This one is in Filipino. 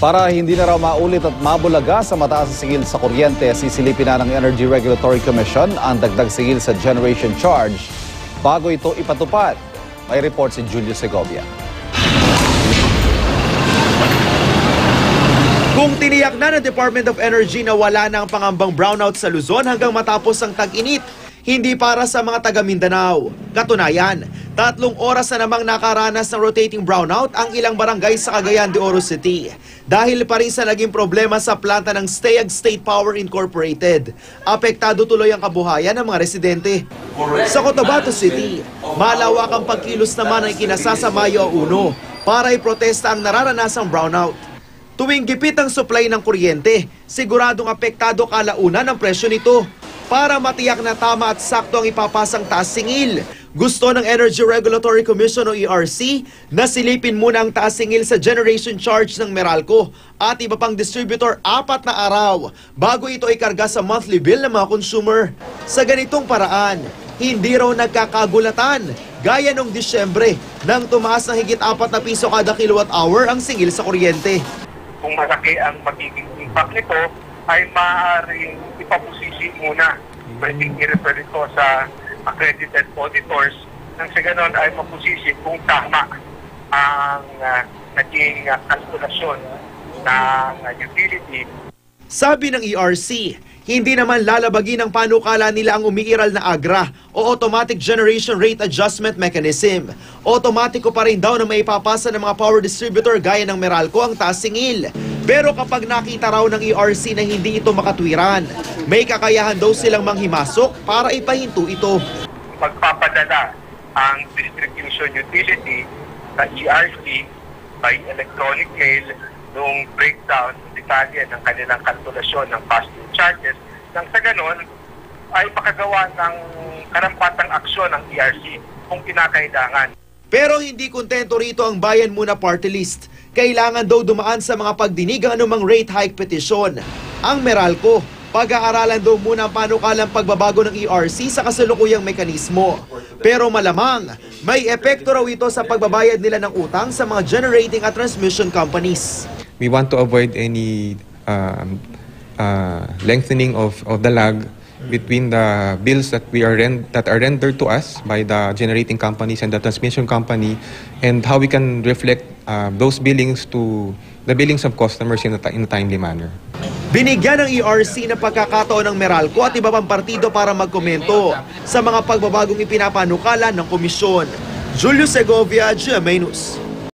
Para hindi na raw maulit at mabulaga sa mataas na singil sa kuryente, sisilipin na ng Energy Regulatory Commission ang dagdag singil sa generation charge bago ito ipatupad. May report si Julio Segovia. Kung tiniyak na ng Department of Energy na wala na ang pangambang brownout sa Luzon hanggang matapos ang tag-init, hindi para sa mga taga Mindanao. Katunayan, 3 oras na namang nakaranas ng rotating brownout ang ilang barangay sa Cagayan de Oro City. Dahil pa rin sa naging problema sa planta ng STEAG State Power Incorporated. Apektado tuloy ang kabuhayan ng mga residente. Sa Cotabato City, malawak ang pagkilos naman ang ikinasa sa Mayo 1 para iprotesta ang nararanasang brownout. Tuwing gipit ang supply ng kuryente, siguradong apektado kalaunan ang presyo nito. Para matiyak na tama at sakto ang ipapasang taas singil, gusto ng Energy Regulatory Commission o ERC na silipin muna ang taas singil sa generation charge ng Meralco at iba pang distributor 4 na araw bago ito ikarga sa monthly bill ng mga consumer. Sa ganitong paraan, hindi raw nagkakagulatan gaya noong Disyembre nang tumaas ng higit 4 na piso kada kilowatt hour ang singil sa kuryente. Kung malaki ang magiging impact nito, ay maaaring ipapusisi muna. Pwedeng i-refer ito sa accredited auditors nang sa ganon ay mapusisi kung tama ang naging kalkulasyon ng utility. Sabi ng ERC, hindi naman lalabagin ng panukala nila ang umiiral na AGRA o Automatic Generation Rate Adjustment Mechanism. Otomatiko pa rin daw na maipapasa ng mga power distributor gaya ng Meralco ang taas singil. Pero kapag nakita raw ng ERC na hindi ito makatwiran, may kakayahan daw silang manghimasok para ipahinto ito. Magpapadala ang distribution utility sa ERC by electronic mail noong breakdown ng detalye ng kanilang kalkulasyon ng pass-through charges. Nang sa ganon, ay makagawa ng karampatang aksyon ng ERC kung kinakailangan. Pero hindi kontento rito ang Bayan Muna Party List. Kailangan daw dumaan sa mga pagdinig ang anumang rate hike petition. Ang Meralco, pag-aaralan daw muna ang panukalang pagbabago ng ERC sa kasalukuyang mekanismo. Pero malamang, may epekto raw ito sa pagbabayad nila ng utang sa mga generating at transmission companies. We want to avoid any lengthening of the lag between the bills that are rendered to us by the generating companies and the transmission company, and how we can reflect those billings to the billings of customers in a timely manner. Binigyan ng ERC ng pagkakataon ng Meralco at iba pang partido para magkomento sa mga pagbabagong ipinapanukala ng komisyon. Julio Segovia, GMA News.